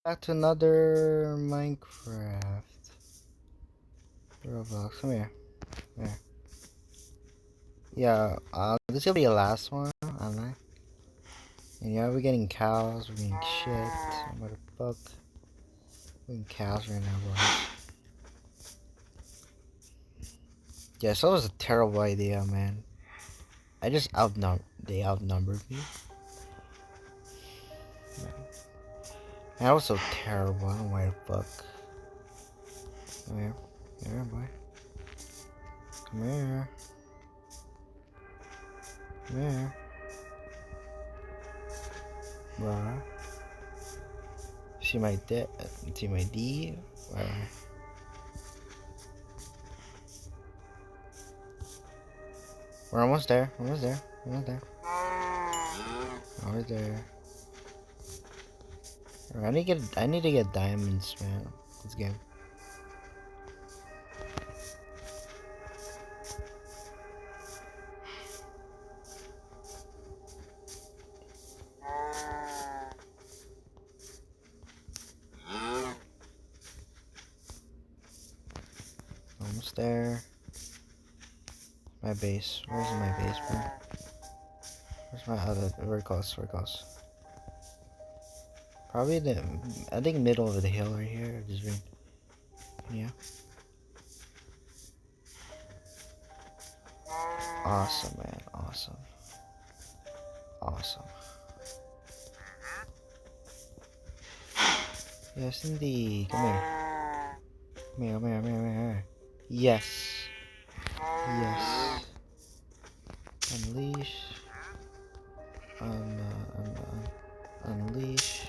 Back to another Minecraft. Roblox, come here. Come here. Yeah, this will be the last one, alright? And yeah, we're getting cows, we're getting shit. What the fuck? We're getting cows right now, boys. Yeah, so that was a terrible idea, man. I just they outnumbered me. That was so terrible, I don't know why the fuck. Come here. Come here, boy. Come here. Come here. Bruh. See my D? We're almost there. Almost there. Almost there. Almost there. I need to get diamonds, man. This game. Almost there. My base. Where's my base, bro? Where's my other? Where it goes? Where it goes? Probably I think middle of the hill right here. Just right. Yeah. Awesome, man. Awesome. Awesome. Yes, indeed. Come here. Come here. Come here. Come here. Come here. Yes. Yes. Unleash. Unleash.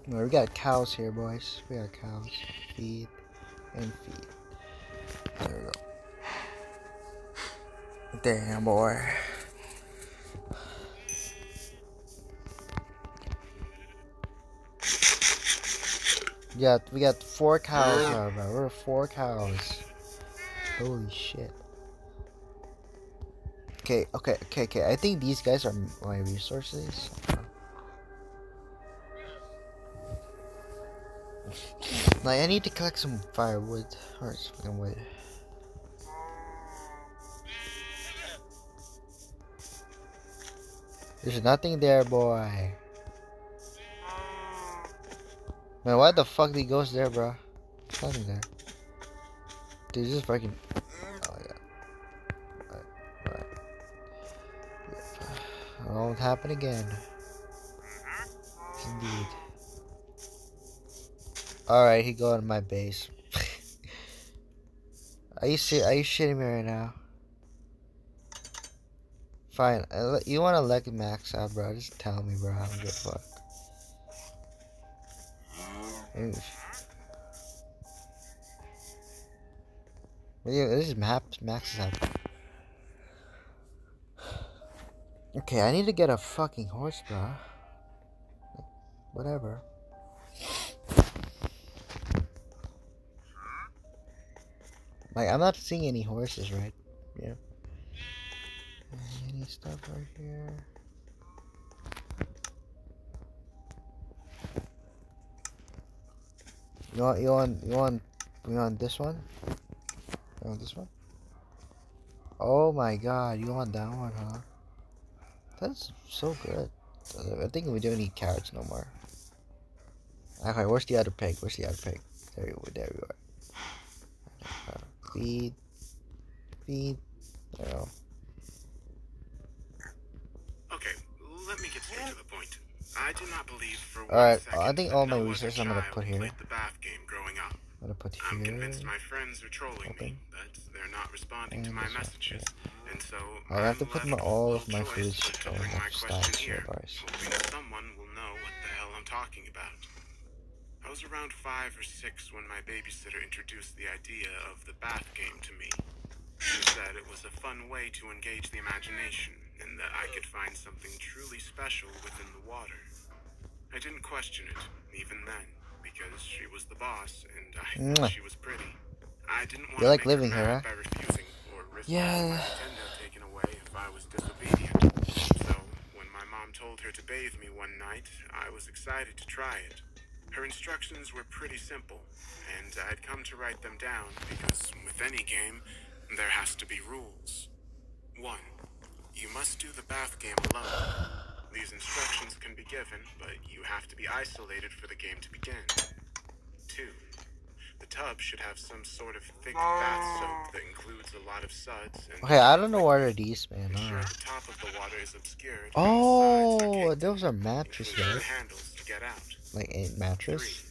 We got cows here, boys. We got cows. Feed and feed. There we go. Damn, boy. Yeah, we got 4 cows now, bro. We're 4 cows. Holy shit. Okay. I think these guys are my resources. Like, I need to collect some firewood. Or some wood. There's nothing there, boy. Man, why the fuck he goes there, bro? There's nothing there. Dude, just fucking. Oh, yeah. Alright. It won't happen again. Indeed. Alright, he go to my base. Are you shitting me right now? Fine. You wanna let max out, bro? Just tell me, bro. I don't give a fuck. Yeah, this is max out. Okay, I need to get a fucking horse, bro. Whatever. Like, I'm not seeing any horses, right? Yeah. Any stuff right here? You want this one? You want this one? Oh my god, you want that one, huh? That's so good. I think we don't need carrots no more. Okay, where's the other pig? Where's the other pig? There you are. Feed. There you go. Okay, let me get straight to the point. I do not believe for one Alright, second I think that all no my other resources I'm gonna child put here. played the bath game growing up. I'm convinced my friends are trolling me, that they're not responding to my messages, and so I have to put all of my choice foods but to bring my question here, boys. hoping someone will know what the hell I'm talking about. I was around 5 or 6 when my babysitter introduced the idea of the bath game to me. She said it was a fun way to engage the imagination, and that I could find something truly special within the water. I didn't question it, even then, because she was the boss, and I thought she was pretty. I didn't want to like make living her here, mad by refusing, or risk yeah. my Nintendo taken away if I was disobedient. So, when my mom told her to bathe me one night, I was excited to try it. Her instructions were pretty simple, and I'd come to write them down because with any game, there has to be rules. 1. You must do the bath game alone. These instructions can be given, but you have to be isolated for the game to begin. 2. The tub should have some sort of thick bath soap that includes a lot of suds and Okay, I don't know what are these, man. ensure Alright. the top of the water is obscured and the sides are Oh, caked, those are mattresses, including the right? handles to get out. Like a 3. mattress?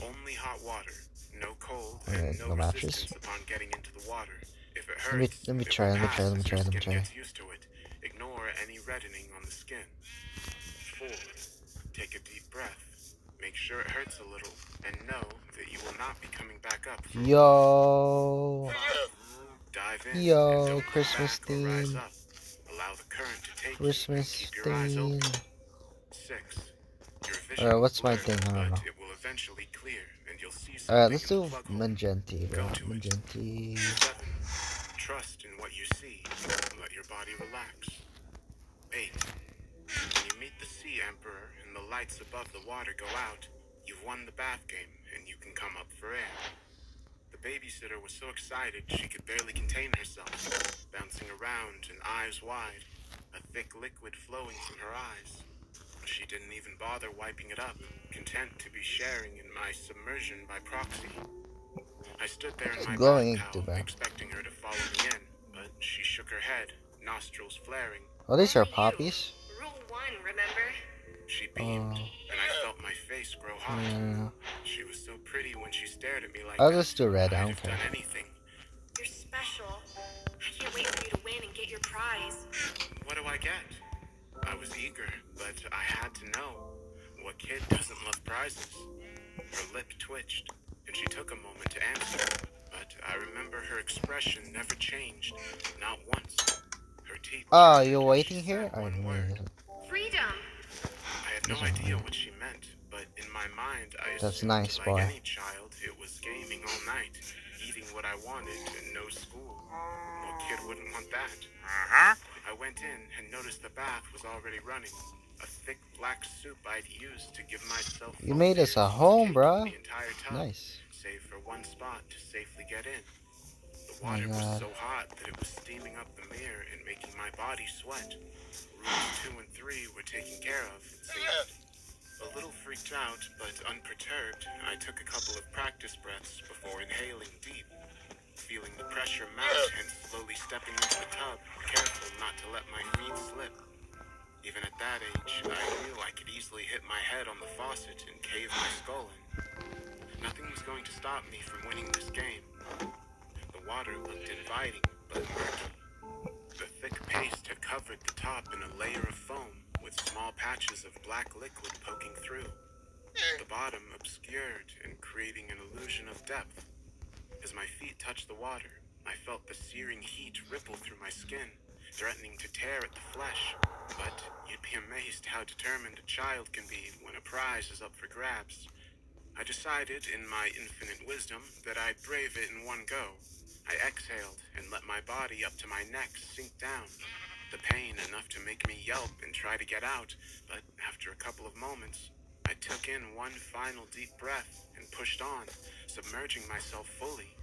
Only hot water, no cold, Okay, and no no mattress. resistance upon getting into the water. If it Let me hurts, let me it try. will Let me pass try. Let me as try. your Let me skin try. gets used to it. Ignore any reddening on the skin. 4. Take a deep breath. Make sure it hurts a little, and know that you will not be coming back up for a Yo, 5. Dive in and yo, don't go Christmas back or rise theme, up. Allow the current to take you and Christmas keep your eyes theme. open. 6. Your vision Alright, will what's my blur, thing? I don't know. but it will eventually clear, and you'll see Alright, something let's in the do plug hole. Magenti, bro. Go to it. Magenti. 7. Trust in what you see. Let your body relax. 8. When you meet the Sea Emperor and the lights above the water go out, you've won the bath game, and you can come up for air. The babysitter was so excited she could barely contain herself, bouncing around and eyes wide, a thick liquid flowing from her eyes. She didn't even bother wiping it up, content to be sharing in my submersion by proxy. I stood there in It's my glowing bath ink too, towel, bro. expecting her to follow me in, but she shook her head, nostrils flaring. Oh, these are Only you. poppies. Rule 1, remember? She beamed, Oh, and I felt my face grow hot. She was so pretty when she stared at me like I'll that. just do red. I I'd don't have care. done anything. You're special. I can't wait for you to win and get your prize. What do I get? I was eager, but I had to know. What kid doesn't love prizes? Her lip twitched, and she took a moment to answer. But I remember her expression never changed, not once. Her teeth Oh, chattered you're as waiting she here? said I one didn't word. Freedom! I had no Those are idea weird. what she meant, but in my mind I That's assumed, nice, like boy. any child, it was gaming all night, eating what I wanted, and no school. What kid wouldn't want that? I went in and noticed the bath was already running. A thick black soup I'd used to give myself You full made us a piercings home, caked bruh. the entire tub, Nice. save for one spot to safely get in. The Oh my water was god. so hot that it was steaming up the mirror and making my body sweat. Rooms 2 and 3 were taken care of, it seemed. A little freaked out, but unperturbed, I took a couple of practice breaths before inhaling deep, feeling the pressure mount and slowly stepping into the tub, careful not to let my feet slip. Even at that age, I knew I could easily hit my head on the faucet and cave my skull in. Nothing was going to stop me from winning this game. The water looked inviting, but murky. The thick paste had covered the top in a layer of foam, with small patches of black liquid poking through. The bottom obscured and creating an illusion of depth. As my feet touched the water, I felt the searing heat ripple through my skin, threatening to tear at the flesh. But you'd be amazed how determined a child can be when a prize is up for grabs. I decided, in my infinite wisdom, that I'd brave it in one go. I exhaled and let my body up to my neck sink down. The pain enough to make me yelp and try to get out, but after a couple of moments, I took in one final deep breath and pushed on, submerging myself fully.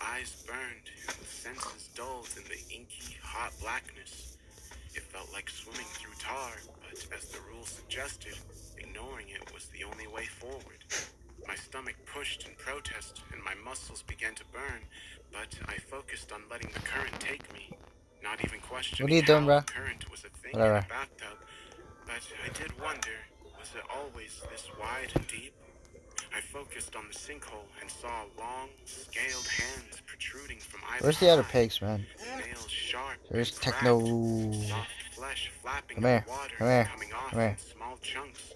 Eyes burned and the senses dulled in the inky, hot blackness. It felt like swimming through tar, but as the rules suggested, ignoring it was the only way forward. My stomach pushed in protest, and my muscles began to burn, but I focused on letting the current take me, not even questioning What are you doing, how bro? the current was a thing Whatever. in a bathtub. But I did wonder, was it always this wide and deep? I focused on the sinkhole and saw long, scaled hands protruding from either Where's the other side. pigs, man? Nails sharp There's and Techno. cracked, soft flesh flapping Come in here. the water Come here. and coming off Come here. in small chunks.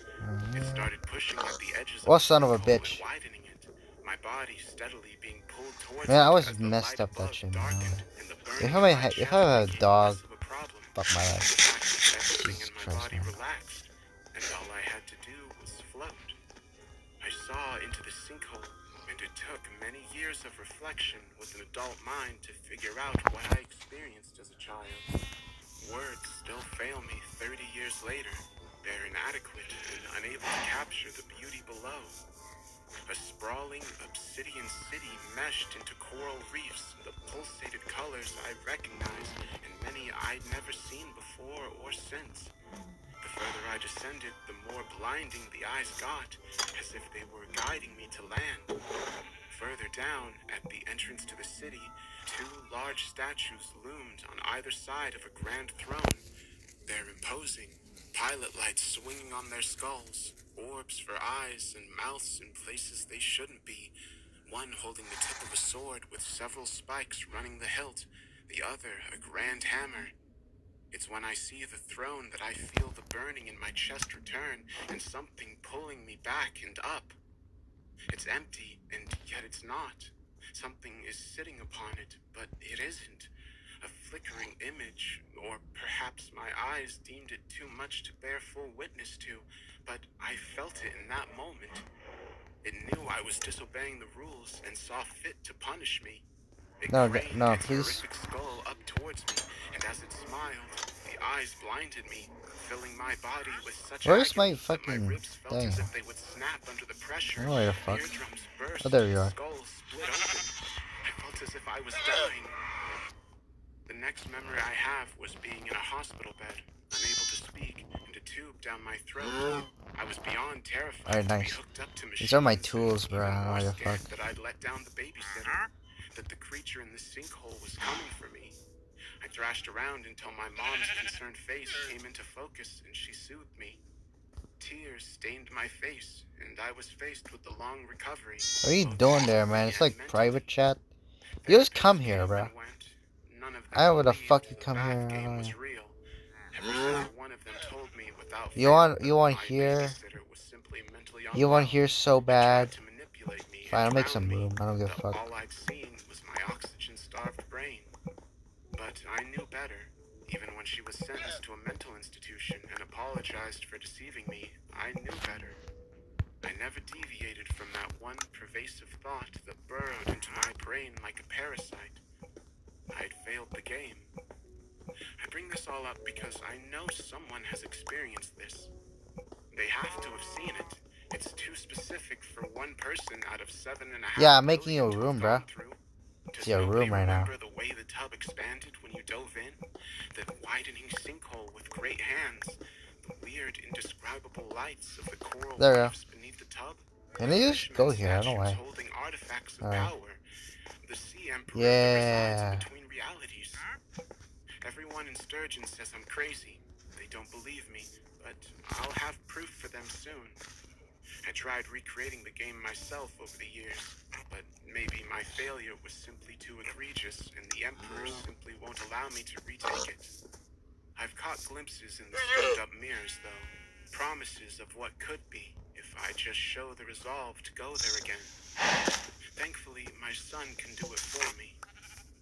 It started pushing at the edges Oh, of the son of a sinkhole bitch. and widening it, my body steadily being pulled towards Man, I it was as the messed light up that above shit, man. darkened and the burning If in my I chest had a became dog, less of a problem. fuck my The life. fact that everything Jesus in my Christ, body man. relaxed, and all I had to do was float. I saw into the sinkhole, and it took many years years of reflection with an adult mind to figure out what I experienced as a child. Words still fail me 30 years later. They're inadequate and unable to capture the beauty below. A sprawling obsidian city meshed into coral reefs, the pulsated colors I recognized and many I'd never seen before or since. The further I descended, the more blinding the eyes got, as if they were guiding me to land. Further down, at the entrance to the city, two large statues loomed on either side of a grand throne. They're imposing, pilot lights swinging on their skulls, orbs for eyes and mouths in places they shouldn't be, one holding the tip of a sword with several spikes running the hilt, the other a grand hammer. It's when I see the throne that I feel the burning in my chest return and something pulling me back and up. It's empty, and yet it's not. Something is sitting upon it, but it isn't. A flickering image, or perhaps my eyes deemed it too much to bear full witness to, but I felt it in that moment. It knew I was disobeying the rules and saw fit to punish me. It craned No, its please. horrific skull up towards me, and as it smiled, the eyes blinded me, filling my body with such Where's my agony that my fucking ribs felt thing? as if they would snap under the pressure. I don't know where the fuck. Eardrums burst, Oh, there you are. skull split open. I felt as if I was dying. The next memory I have was being in a hospital bed, unable to speak, and a tube down my throat. I was beyond terrified Alright, to be nice. hooked up to machines. These are my tools, and bro. I even don't know more where the scared fuck. that I'd let down the babysitter, that the creature in the sinkhole was coming for me. I thrashed around until my mom's concerned face came into focus and she soothed me. Tears stained my face, and I was faced with the long recovery. What are you doing there, man? It's like Mentally. private chat. You just come here, bro. None of them I don't know what the believed fuck you the come bath here. game was real. Every single one of them told me without You fail want that my here? babysitter was simply mentally You want unwell here so and tried bad? to manipulate me Fine, I'll and make drown some me, room. I don't give a though fuck. all I'd seen was my oxygen-starved brain. But I knew better. Even when she was sentenced to a mental institution and apologized for deceiving me, I knew better. I never deviated from that one pervasive thought that burrowed into my brain like a parasite. I'd failed the game. I bring this all up because I know someone has experienced this. They have to have seen it. It's too specific for one person out of 7.5 Yeah, I'm making billion you a to room, have bro. gone through. It's Does your nobody room right now. remember the way the tub expanded when you dove in? The widening sinkhole with great hands? The weird, indescribable lights of the coral There you go. reefs beneath the tub? Can you just go here? I don't know why. Holding artifacts of Alright. power. The sea emperor Yeah. that resides between realities. Everyone in Sturgeon says I'm crazy. They don't believe me, but I'll have proof for them soon. I tried recreating the game myself over the years, but maybe my failure was simply too egregious and the Emperor simply won't allow me to retake it. I've caught glimpses in the screwed-up mirrors, though. Promises of what could be if I just show the resolve to go there again. Thankfully, my son can do it for me.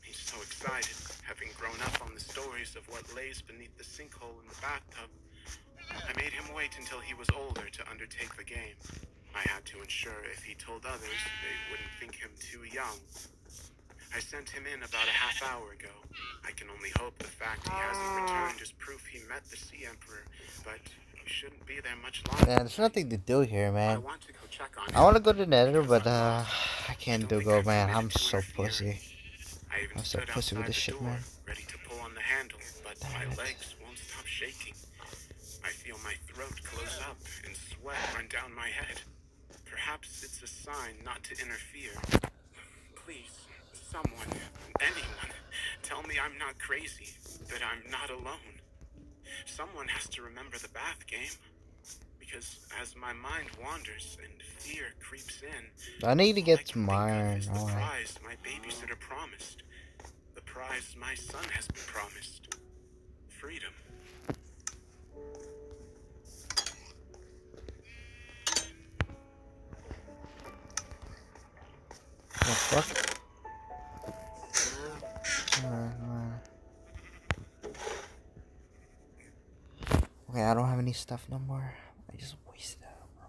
He's so excited, having grown up on the stories of what lays beneath the sinkhole in the bathtub. I made him wait until he was older to undertake the game. I had to ensure if he told others, they wouldn't think him too young. I sent him in about a half hour ago. I can only hope the fact he hasn't returned is proof he met the Sea Emperor, but he shouldn't be there much longer. Man, there's nothing to do here, I man. want to go check on him. I want to go to Nether, but because I can't don't do think go, I've man. committed I'm to so interfere. pussy. I even I'm so stood pussy with outside this the shit, door, man. ready to pull on the handle, but my Damn it. legs won't stop shaking. I feel my throat close up and sweat run down my head. Perhaps it's a sign not to interfere. Please, someone, anyone, tell me I'm not crazy, that I'm not alone. Someone has to remember the bath game. Because as my mind wanders and fear creeps in, I need to all I get can some think of iron. is the Alright. prize my babysitter promised. The prize my son has been promised. Freedom. The fuck? Alright. Okay, I don't have any stuff no more. I just wasted it, bro.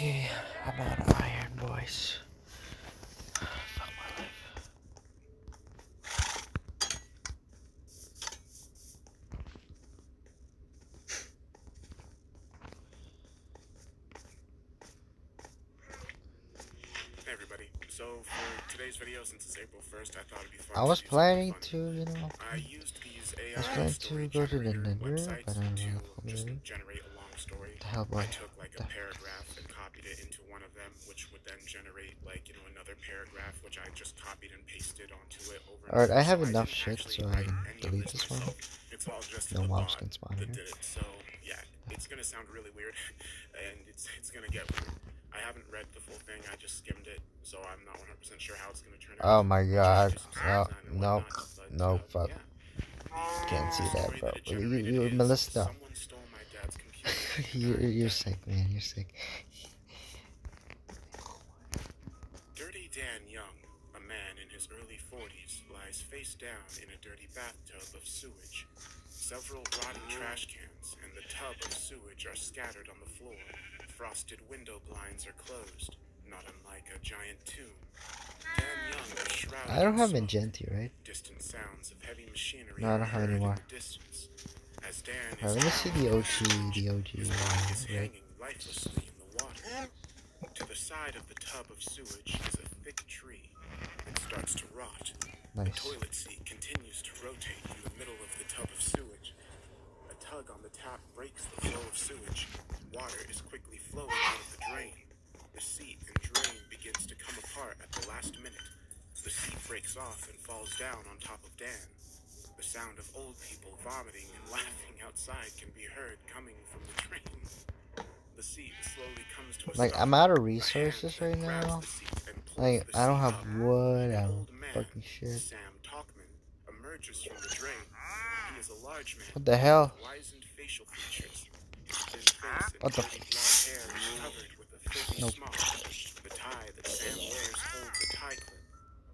Okay, I'm out of iron, boys. Fuck my life. Hey everybody. So for today's video, since it's April 1st, I thought it'd be fun I to was do something planning funny. to, you know, I used these I was AI planning story to go to the generator nether, but websites I don't to know just if generate a long story. the hell, boy. I took like What a the fuck is paragraph and copied it into one of them, which would then generate like, another paragraph, which I just copied and pasted onto it over and Alright, over. I So have I enough didn't shit actually so I write can any of delete this this one. myself. It's all just No a mobs bot can spawn that here. did it. So yeah, it's gonna sound really weird, and it's gonna get weird. I haven't read the full thing. I just skimmed it, so I'm not 100% sure how it's gonna turn out. Oh my I'll try to god. do some sound Oh, design and nope. whatnot, but Nope, fuck. yeah. Can't see The that, story bro. that it generated You is Melissa. someone stole my dad's computer. You're sick, man. You're sick. Dirty Dan Young, a man in his early 40s, lies face down in a dirty bathtub of sewage. Several rotten trash cans and the tub of sewage are scattered on the floor. Frosted window blinds are closed, not unlike a giant tomb. Dan Young is shrouded I don't in have smoke. Magenti, right? Distant sounds of heavy machinery No, I are don't have heard anymore. in the distance. As Dan Alright, is let me see the found, OG, his body is right? hanging lifelessly in the water. To the side of the tub of sewage is a thick tree. It starts to rot. The Nice. toilet seat continues to rotate in the middle of the tub of sewage. A tug on the tap breaks the flow of sewage. Water is quickly flowing out of the drain. The seat and drain begins to come apart at the last minute. The seat breaks off and falls down on top of Dan. The sound of old people vomiting and laughing outside can be heard coming from the drain. The seat slowly comes to a Like, stop. I'm out of A hand resources then right grabs now. the seat and pulls Like, the I don't seat have up. wood, I An have old man, fucking shit. Sam Talkman, emerges from the drain. He is a large man What the hell? with wizened facial features. His thin face and What the curly blonde hair is covered with a filthy Nope. smock. The tie that Sam wears holds a tie clip.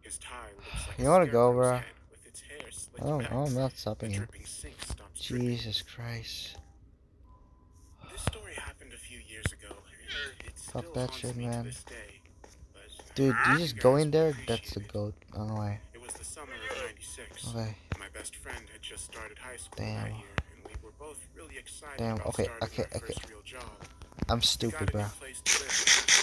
His tie looks like You a wanna go, scarecrow's bro? head with its hair slicked Oh, back. I'm not The stopping you. dripping sink stops dripping. Jesus Christ. This story happened a few years ago, and it Fuck still that haunts shit, me to man. this day. But Dude, you you just guys go in will there, appreciate that's the it. goat. I don't know why. It was the summer of '96. Okay. My best friend had just started high school Damn. that year, and we were both really excited Damn, about okay, starting our okay. first real job. I'm We got stupid, a bro. new place to live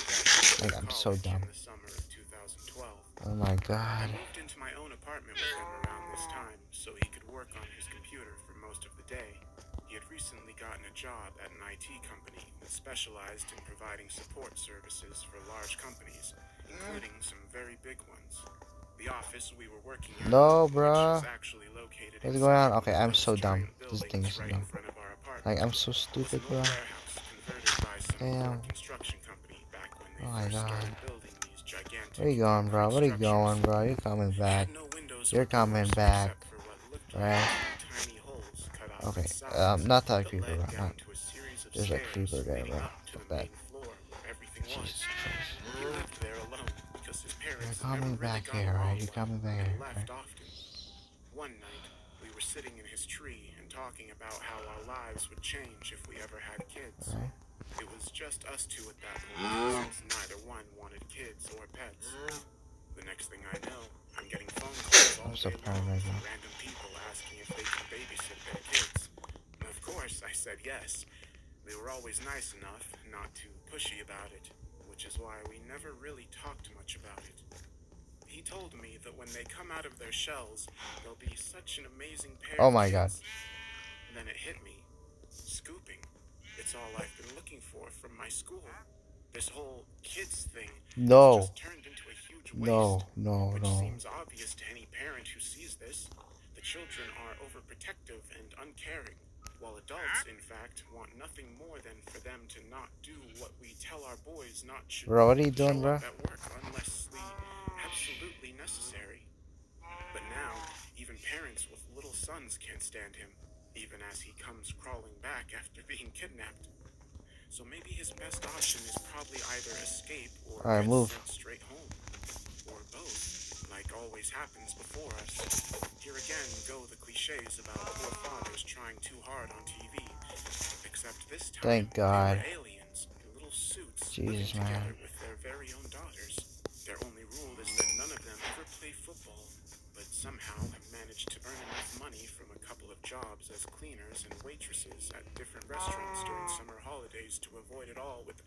and moved Like, back I'm to so college dumb. in the summer of 2012. Oh my I god. moved into my own apartment with him around this time so he could work on his computer for most of the day. He had recently gotten a job at an IT company that specialized in providing support services for large companies, including some very big ones. The office we were working in, No, which bruh. is actually located What's going on? inside Okay, one of I'm those so dumb. giant This thing buildings is right dumb. in front of our apartment, Like, I'm so was stupid, an bro. old warehouse converted by some Damn. poor construction company back when they Oh my first god. started building these gigantic Where you going, bro? concrete What are you structures. going, bro? You're coming It back. had no windows You're or coming doors back. except for what looked Right? like two tiny holes cut off Okay. its sides Not that that creeper, led bro. down to a series of There's a stairs creeper there, leading bro. up to Fuck the that. main floor where everything was. Jesus Christ. He lived there alone because his You're parents coming never really back got here, along right? You're well coming back and here, left right? often. One night, we were sitting in his tree and talking about how our lives would change if we ever had kids. Right? It was just us two at that point, since neither one wanted kids or pets. The next thing I know, I'm getting phone calls all I'm so day long paranoid from now. random people asking if they can babysit their kids. Of course, I said yes. They were always nice enough not too pushy about it, which is why we never really talked much about it. He told me that when they come out of their shells, they'll be such an amazing pair Oh of my god. kids. Then it hit me. Scooping. It's all I've been looking for from my school. This whole kids thing has No. just turned into a huge waste. Which No. seems obvious to any parent who sees this. The children are overprotective and uncaring, while adults, in fact, want nothing more than for them to not do what we tell our boys not to. Bro, what are you doing, show bro? up at work unless absolutely necessary. But now, even parents with little sons can't stand him, even as he comes crawling back after being kidnapped. So maybe his best option is probably either escape or Alright, get move. sent straight home. Or both, like always happens before us. Here again go the cliches about poor fathers trying too hard on TV. Except this time, Thank God. they were aliens in little suits living Jesus, together man. with their very own daughters. Their only rule is that none of them ever play football, but somehow have managed to earn enough money from a couple of jobs as cleaners and waitresses at different restaurants during summer holidays to avoid it all with...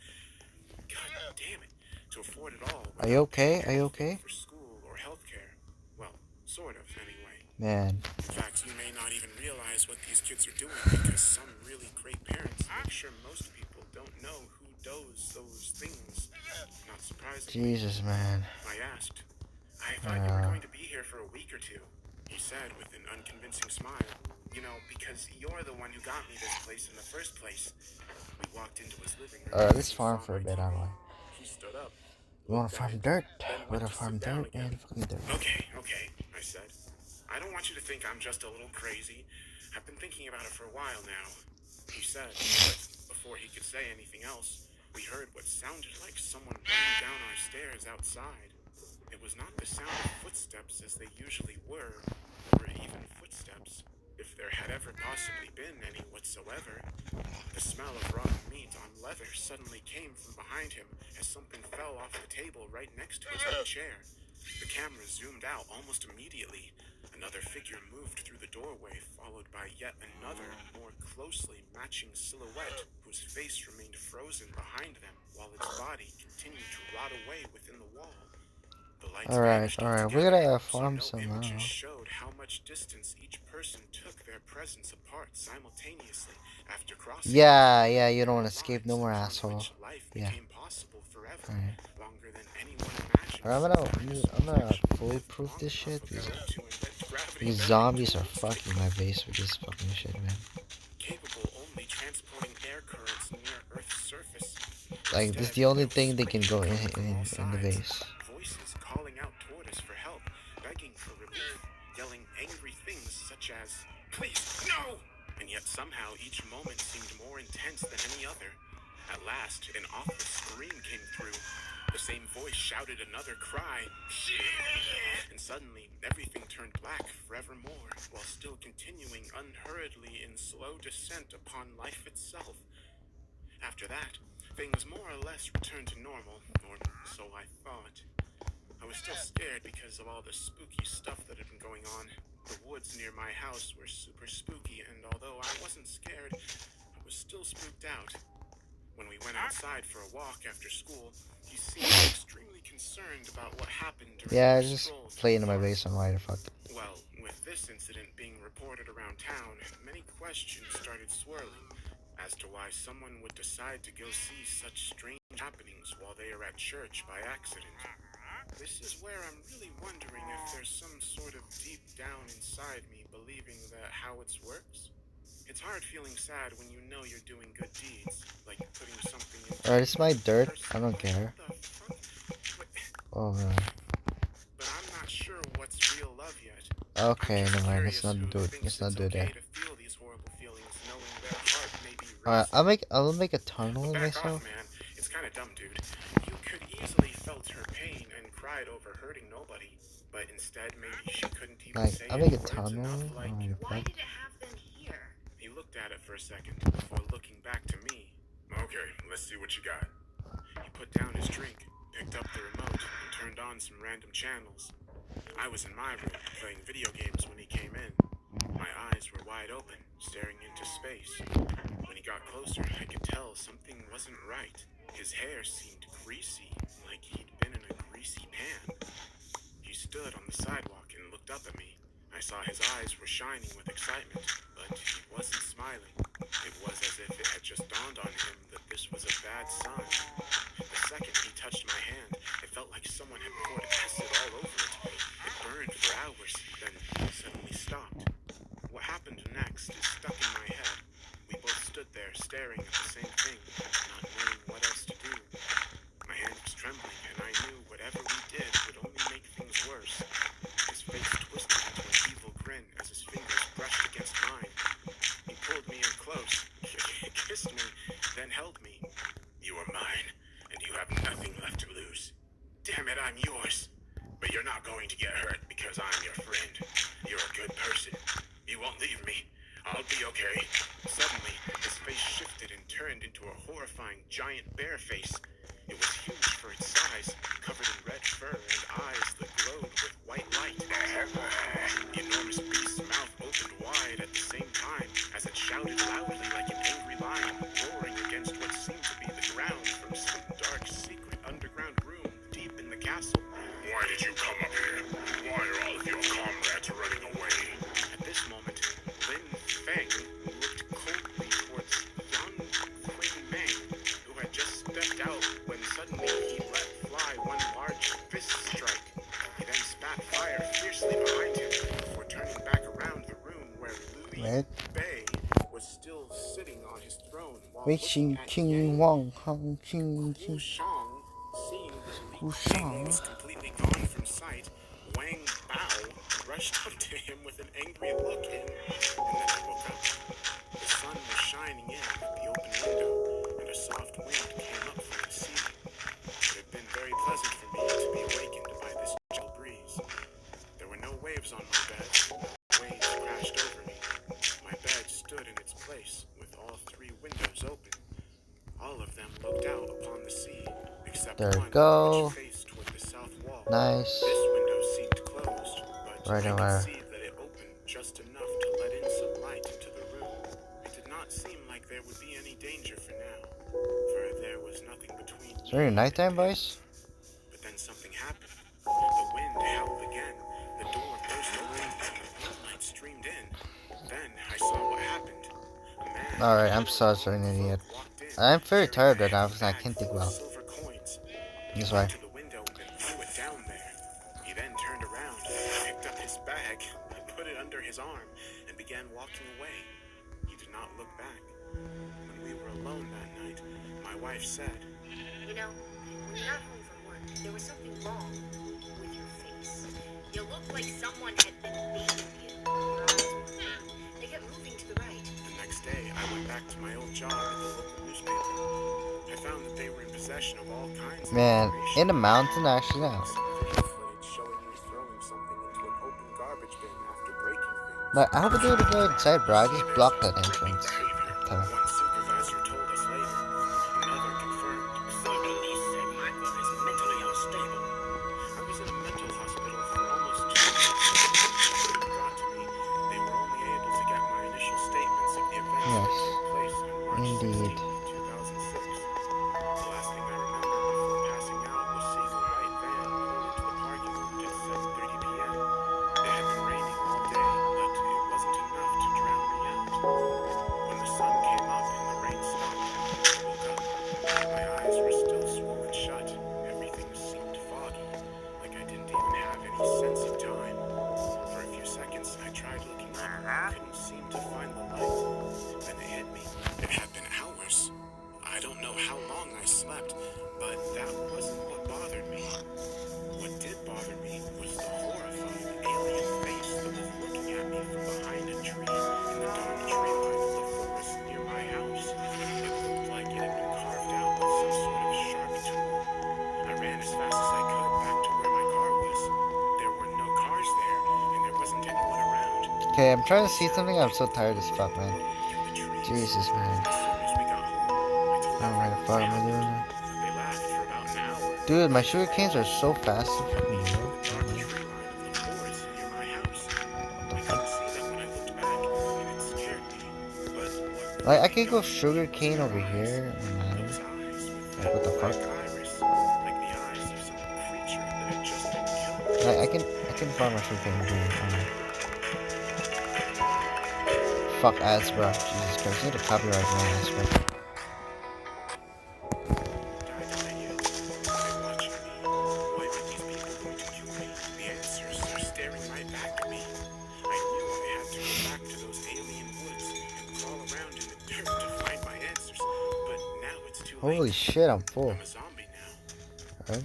God damn it! To afford it all Are you without okay? paying Are you anything okay? for school or healthcare. Well, sort of, anyway. Man. In fact, you may not even realize what these kids are doing because some really great parents make sure most people don't know who does those things. Not surprisingly, Jesus, man. I asked, I thought you were going to be here for a week or two, he said with an unconvincing smile. You know, because you're the one who got me this place in the first place. We walked into his living room. Alright, let's He farm saw for a my bit, TV. alright. He stood up. You wanna Looked at farm it, dirt? then We're went gonna to farm sit down dirt again. and fucking dirt. Okay, I said. I don't want you to think I'm just a little crazy. I've been thinking about it for a while now, he said. But before he could say anything else, we heard what sounded like someone running down our stairs outside. It was not the sound of footsteps as they usually were, or even footsteps, if there had ever possibly been any whatsoever. The smell of raw meat on leather suddenly came from behind him as something fell off the table right next to his own chair. The camera zoomed out almost immediately. Another figure moved through the doorway, followed by yet another, more closely matching silhouette, whose face remained frozen behind them, while its body continued to rot away within the wall. The lights vanished Alright. We're altogether, gonna so farm no some, I don't images know. showed how much distance each person took their presence apart simultaneously after crossing. Yeah, you don't wanna escape no more, asshole. Life Yeah. became possible forever, Alright. longer than anyone imagined. I'm gonna bulletproof this shit. These zombies are fucking my base with this fucking shit, man. Capable only transporting air currents near Earth's surface. Like, this is the only thing they can go in the base. Voices calling out toward us for help, begging for relief, yelling angry things such as, "Please, no!" And yet somehow each moment seemed more intense than any other. At last, an awful scream came through. The same voice shouted another cry. And suddenly, everything turned black forevermore, while still continuing unhurriedly in slow descent upon life itself. After that, things more or less returned to normal, or so I thought. I was still scared because of all the spooky stuff that had been going on. The woods near my house were super spooky, and although I wasn't scared, I was still spooked out. When we went outside for a walk after school, he seemed extremely concerned about what happened during Yeah, our just strolls play in into the my park. base on why the fuck. Well, with this incident being reported around town, many questions started swirling as to why someone would decide to go see such strange happenings while they are at church by accident. This is where I'm really wondering if there's some sort of deep down inside me believing that how it works. It's hard feeling sad when you know you're doing good deeds, like putting something into Alright, it's my dirt. person. I don't care. What the fuck? Oh, man. But I'm not sure what's real love yet. Okay, I'm just never mind. curious who thinks Let's not it's do okay that. to feel these horrible feelings, knowing their heart may be Alright, racing. I'll make a tunnel in Back myself. off, man. It's kind of dumb, dude. You could easily felt her pain and cried over hurting nobody, but instead maybe she couldn't even Like, say I'll any make a words tunnel. enough, like, Why did it have them here? He looked at it for a second before looking back to me. Okay, let's see what you got. He put down his drink, picked up the remote, and turned on some random channels. I was in my room playing video games when he came in. My eyes were wide open, staring into space. When he got closer, I could tell something wasn't right. His hair seemed greasy, like he'd been in a greasy pan. He stood on the sidewalk and looked up at me. I saw his eyes were shining with excitement, but he wasn't smiling. It was as if it had just dawned on him that this was a bad sign. The second he touched my hand, it felt like someone had poured acid all over it. It burned for hours, then suddenly stopped. What happened next is stuck in my head. We both stood there staring at the same thing, not knowing what else to do. My hand was trembling, and I knew whatever we did would only make things worse. His face twisted into an evil grin as his fingers brushed against mine. He pulled me in close, kissed me, then held me. You are mine, and you have nothing left to lose. Damn it, I'm yours. But you're not going to get hurt because I'm your friend. You're a good person. You won't leave me. I'll be okay. Suddenly, his face shifted and turned into a horrifying giant bear face. It was huge for its size, covered in red fur and eyes that glowed with white light. The enormous beast's mouth opened wide at the same time as it shouted loudly like an angry lion, roaring against what seemed to be the ground from some dark, secret underground room deep in the castle. Why did you come up here? Why are all of your comrades running away? At this moment, Lin Feng looked coldly towards young Queen Meng, who had just stepped out when suddenly he let fly one large fist strike. He then spat fire fiercely behind him before turning back around the room where Louis Right. Bei was still sitting on his throne while Wei looking Qing at King Yang Wang Hong Qing Hu Qing Shang. Seeing that Hu Li Bing Shang. was completely gone from sight, Wang Bao rushed up to him with an angry look and then I woke up. The sun was shining in at the open window, and a soft wind came up from the sea. It had been very pleasant for me to be awakened by this chill breeze. There were no waves on my bed. No waves crashed over me. My bed stood in its place, with all three windows open. All of them looked out upon the sea, except There we one go. which faced toward the south wall. Nice. This window seemed closed, but Right I could away. see that it opened just enough to let in some light into the room. It did not seem like there would be any danger for now, for there was nothing between Is it already nighttime, boys? But then something happened. The wind howled again. The door burst open and the moonlight streamed in. Then I saw what happened. A man Alright, who I'm wore sorry, long idiot. cloak walked in, I'm very carrying tired a right now heavy because I bag can't think full of well. silver coins. He This went way. to the window and threw it down there. He then turned around, picked up his bag, put it under his arm, and began walking away. He did not look back. When we were alone that night, my wife said, You know, when you got home from work, there was something wrong with your face. You looked like someone had been beating you. Your eyes were red. They kept moving to the right. The next day, I went back to my old job at the local newspaper. I found that they were in possession of all kinds of Man, information. in the mountain, actually, now. Some video footage showing me throwing something into an open garbage bin after breaking things. Like, I hope I do it go inside, bro. I just blocked that entrance. One supervisor told us later. Another confirmed. Somebody said Michael is mentally unstable. I was in a mental hospital for almost 2 months. When it got to me, they were only able to get my initial statements of the events that Yes. took place on March Indeed. 16, 2006. The last thing I remember before passing out was seeing a white van pull into the parking lot at 7:30 p.m. It had been raining all day, but it wasn't enough to drown me out. When the sun came up and the rain stopped, I woke up. My eyes were still swollen shut. Everything seemed foggy, like I didn't even have any sense of time. For a few seconds, I tried looking up, couldn't seem to find the light. Then it hit me. It had been hours. I don't know how long I slept, but that wasn't what bothered me. What did bother me was the horrifying alien face that was looking at me from behind a tree in the dark tree line of the forest near my house. It looked like it had been carved out with some sort of sharp tool. I ran as fast as I could back to where my car was. There were no cars there, and there wasn't anyone around. Okay, I'm trying to see something. I'm so tired as fuck, man. Through the trees. Jesus, man. As soon as we got home, I told I don't know why the everyone fuck what am I doing happened. that? They laughed for about an hour. Dude, my sugar canes are so fast to fucking The grow. dark tree line of the forest near my house. I couldn't see them when I looked back, and it scared me. But what Like, I could go sugar cane over here. those eyes with that What the black fuck? iris, like the eyes of some creature that had just been killed. Like, I can find my sugar cane over here. Fuck ads, bro. Jesus Christ, I need to copyright my ass, bro. Died not yet. They're watching me. Why are these people going to kill me? The answers are staring right back at me. I knew I had to go back to those alien woods and crawl around in the dirt to find my answers, but now it's too late. Holy shit, I'm full. I'm a zombie now. Alright.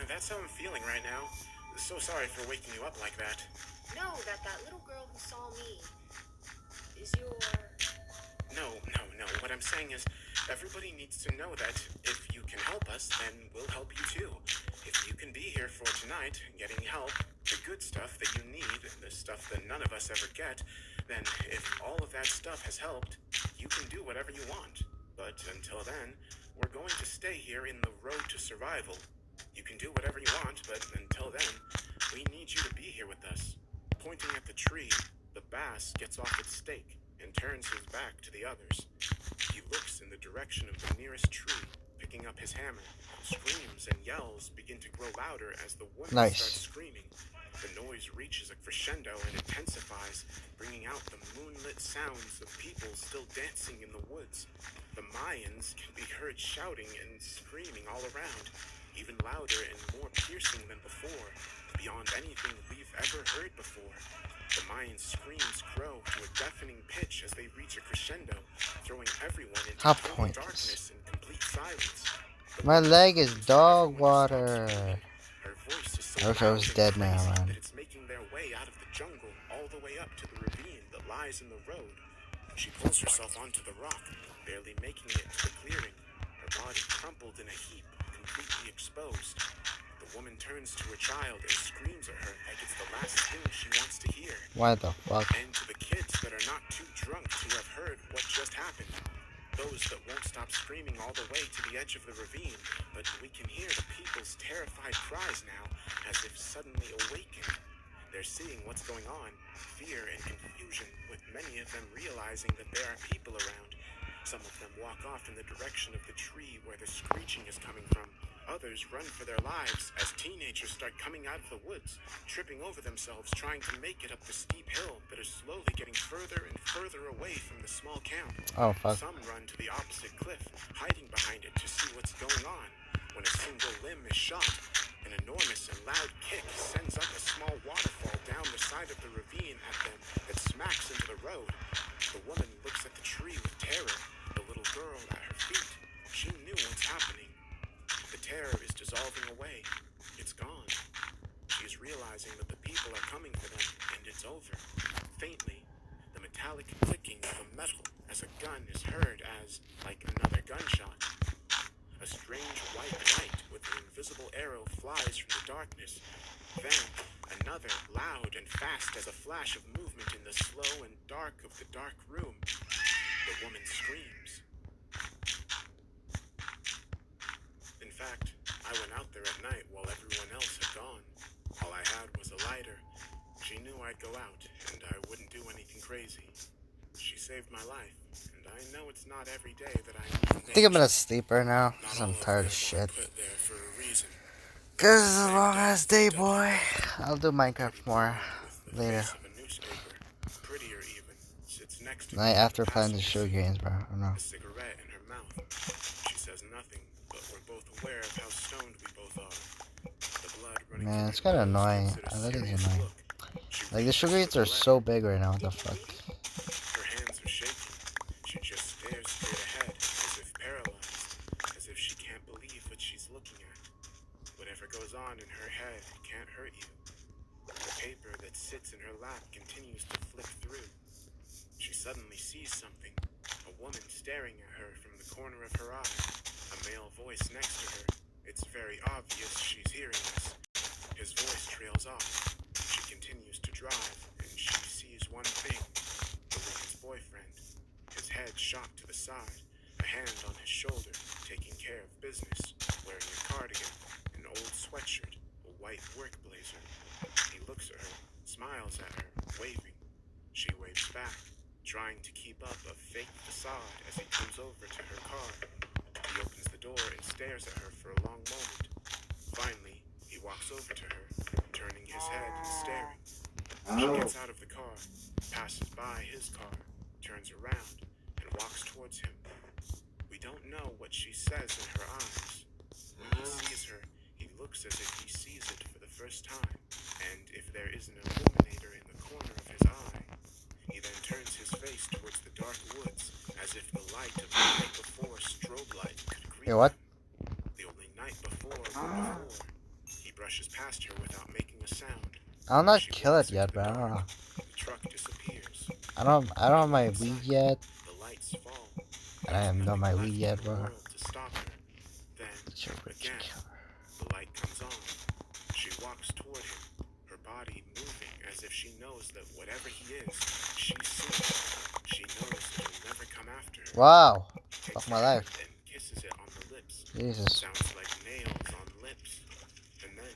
That's how I'm feeling right now. So sorry for waking you up like that. No, that little girl who saw me is your... No. What I'm saying is, everybody needs to know that if you can help us, then we'll help you too. If you can be here for tonight, getting help, the good stuff that you need, the stuff that none of us ever get, then if all of that stuff has helped, you can do whatever you want. But until then, we're going to stay here in the road to survival. You can do whatever you want, but until then, we need you to be here with us. Pointing at the tree, the bass gets off its stake and turns his back to the others. He looks in the direction of the nearest tree, picking up his hammer. Screams and yells begin to grow louder as the woman starts screaming. The noise reaches a crescendo and intensifies, bringing out the moonlit sounds of people still dancing in the woods. The Mayans can be heard shouting and screaming all around, even louder and more piercing than before, beyond anything we've ever heard before. The Mayan screams grow to a deafening pitch as they reach a crescendo, throwing everyone into total darkness and complete silence. My leg is dog water. Her voice is so I wish I was dead now, man. that it's making their way out of the jungle all the way up to the ravine that lies in the road. She pulls herself onto the rock, barely making it to the clearing, her body crumpled in a heap, completely exposed. The woman turns to her child and screams at her like it's the last thing she wants to hear. What the fuck? And to the kids that are not too drunk to have heard what just happened. Those that won't stop screaming all the way to the edge of the ravine, but we can hear the people's terrified cries now, as if suddenly awakened. They're seeing what's going on, fear and confusion, with many of them realizing that there are people around. Some of them walk off in the direction of the tree where the screeching is coming from. Others run for their lives as teenagers start coming out of the woods, tripping over themselves trying to make it up the steep hill that is slowly getting further and further away from the small camp. Oh, fuck. Some run to the opposite cliff, hiding behind it to see what's going on. When a single limb is shot, an enormous and loud kick sends up a small waterfall down the side of the ravine at them that smacks into the road. The woman looks at the tree with terror, the little girl at her feet. She knew what's happening. The terror is dissolving away. It's gone. She is realizing that the people are coming for them, and it's over. Faintly, the metallic clicking of a metal as a gun is heard as, like another gunshot. A strange white light with an invisible arrow flies from the darkness. Then, another, loud and fast as a flash of movement in the slow and dark of the dark room. The woman screams. In fact, I went out there at night while everyone else had gone. All I had was a lighter. She knew I'd go out, and I wouldn't do anything crazy. She saved my life, and I know it's not every day that I think I'm gonna sleep right now, because I'm tired of shit. Cause it's a long ass day, boy. I'll do Minecraft more later. Night after playing the show games, bro. I don't know. A cigarette in her mouth. She says nothing, but we're both aware of how stoned we both are. The blood running Man, it's kinda annoying. I think it's annoying. Like, the sugar beets are so big right now, what the fuck? Her hands are shaking. She just stares straight ahead, as if paralyzed, as if she can't believe what she's looking at. Whatever goes on in her head can't hurt you. The paper that sits in her lap continues to flip through. She suddenly sees something. A woman staring at her from the corner of her eye. A male voice next to her. It's very obvious she's hearing this. His voice trails off. She continues to drive, and she sees one thing. The woman's boyfriend. His head shot to the side, a hand on his shoulder, taking care of business, wearing a cardigan, an old sweatshirt, a white work blazer. He looks at her, smiles at her, waving. She waves back, trying to keep up a fake facade as he comes over to her car. He opens the door and stares at her for a long moment. Finally, he walks over to her, turning his head and staring. She gets out of the car, passes by his car, turns around, and walks towards him. We don't know what she says in her eyes. When he sees her, he looks as if he sees it for the first time, and if there is an illuminator in the corner of his eye, he then turns his face towards the dark woods, as if the light of the night before strobe light could greet Hey, what? him. The only night before, he brushes past her without making a sound. I'll not She kill walks it yet, into but I the don't know. dark. The truck disappears. I don't have my weed yet. The lights fall. And I haven't done my Nothing weed left yet, in the bro. world to stop her. Then, It's your rich again, killer. the light comes on. She walks toward him, her body moving as if she knows that whatever he is, she's seen. She knows that he'll never come after her. Wow. He takes my life. Then kisses it on the lips. Jesus. Sounds like nails on lips. And then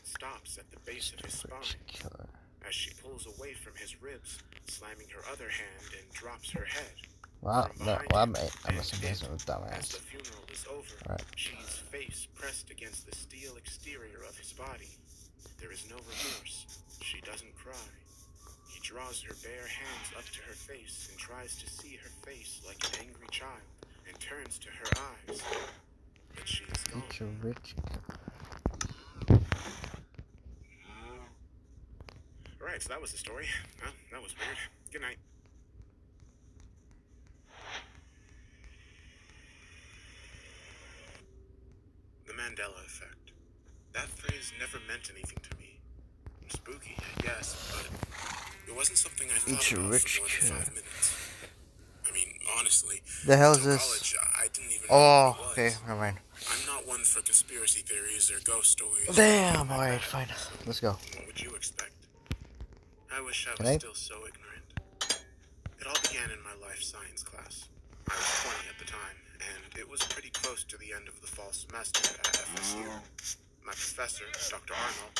stops at the base of his spine Killer. as she pulls away from his ribs, slamming her other hand and drops her head. Wow, From no, behind well, him, I must have and been a as dumbass. the funeral is over, Alright. she's face pressed against the steel exterior of his body. There is no remorse. She doesn't cry. He draws her bare hands up to her face and tries to see her face like an angry child and turns to her eyes. But she is gone. Eat your rich. Alright, so that was the story. Well, that was weird. Good night. The Mandela effect. That phrase never meant anything to me. Spooky, I guess, but it wasn't something I thought Eat your about rich for more than kid. 5 minutes. I mean, honestly, The hell is until this? college, I didn't even know Oh, what it okay, was. never mind. I'm not one for conspiracy theories or ghost stories. Damn, alright, fine. Let's go. What would you expect? I wish I Can was I? still so ignorant. It all began in my life science class. I was 20 at the time, and it was pretty close to the end of the fall semester at FSU. My professor, Dr. Arnold,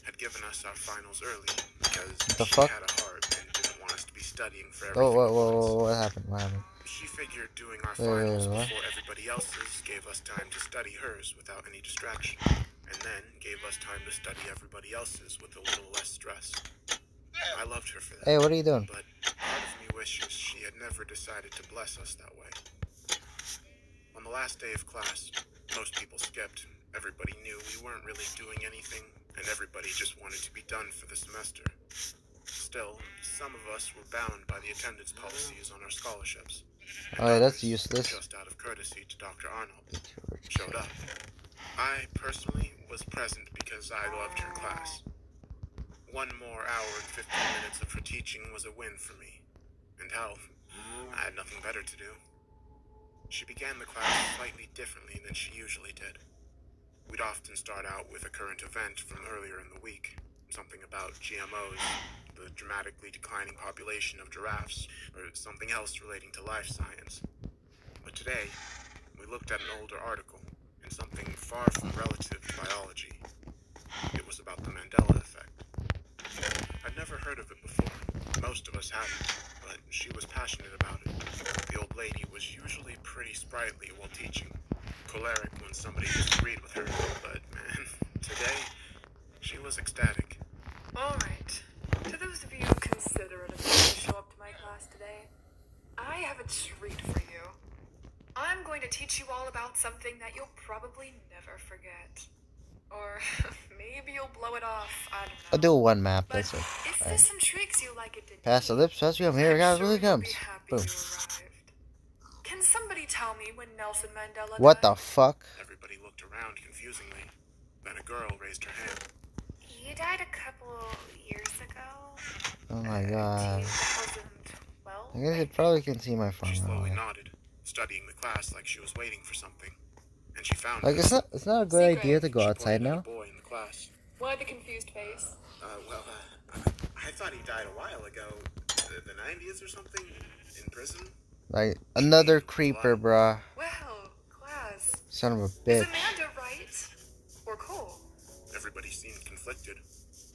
had given us our finals early because The she fuck? had a heart and didn't want us to be studying for everything. Oh, at once. what happened? What happened? She figured doing our Wait, finals what? before everybody else's gave us time to study hers without any distraction, and then gave us time to study everybody else's with a little less stress. I loved her for that. Hey, what are you doing? But part of me wishes she had never decided to bless us that way. On the last day of class, most people skipped. Everybody knew we weren't really doing anything, and everybody just wanted to be done for the semester. Still, some of us were bound by the attendance policies on our scholarships. And Oh, yeah, that's others, useless. just out of courtesy to Dr. Arnold, Eat your rich showed kid. up. I, personally, was present because I loved her class. 1 more hour and 15 minutes of her teaching was a win for me. And hell, I had nothing better to do. She began the class slightly differently than she usually did. We'd often start out with a current event from earlier in the week. Something about GMOs, the dramatically declining population of giraffes, or something else relating to life science. But today, we looked at an older article, and something far from relative to biology. It was about the Mandela effect. I'd never heard of it before. Most of us hadn't, but she was passionate about it. The old lady was usually pretty sprightly while teaching, choleric when somebody disagreed with her, but man, today, she was ecstatic. Alright. To those of you considerate enough to show up to my class today, I have a treat for you. I'm going to teach you all about something that you'll probably never forget. Or maybe you'll blow it off, I don't know. I'll do one map, But that's it. if Alright. this intrigues you like it did Pass the me, lips, pass you, I'm here, I'm God, sure really you'll comes. be happy Boom. you arrived. Can somebody tell me when Nelson Mandela What the died? fuck? Everybody looked around confusingly. Then a girl raised her hand. He died a couple years ago. Oh my god. 2012? I guess you probably can see my phone. She by the slowly way. nodded, studying the class like she was waiting for something. And she found Like, us. it's not a good Secret. idea to go She outside pointed at now. a boy in the class. Why the confused face? I thought he died a while ago. The 90s or something? In prison? Like, another creeper, bruh. Well, class. Son of a Is bitch. Amanda right? Or Cole? Everybody seemed conflicted.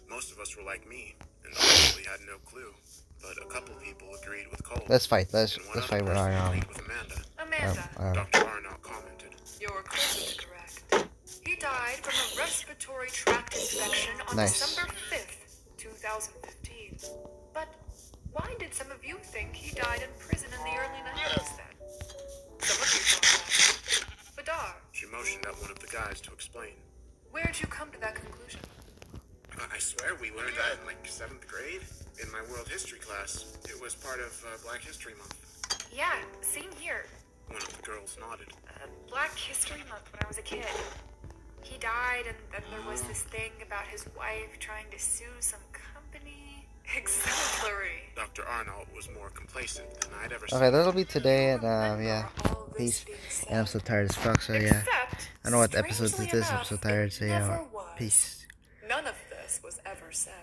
Most of us were like me, and obviously had no clue. But a couple people agreed with Cole. Let's fight, let's and one fight other with person Arnold. agreed with Amanda. Amanda. Dr. Arnold commented. You're closer to correct. He died from a respiratory tract infection on Nice. December 5th, 2015. But why did some of you think he died in prison in the early 90s then? Some of you thought that. Badar, She motioned at one of the guys to explain. where'd you come to that conclusion? I swear we learned that in like 7th grade in my world history class. It was part of Black History Month. Yeah, same here. One of the girls nodded. Black History Month when I was a kid. He died, and then there was this thing about his wife trying to sue some company. Exemplary. Dr. Arnold was more complacent than I'd ever seen. Okay, that'll be today, and Remember yeah. all this Peace. being said. And I'm so tired as fuck, so yeah. Except, I don't know what episode strangely this is, I'm enough, so tired, it so yeah. never was. Peace. None of this was ever said.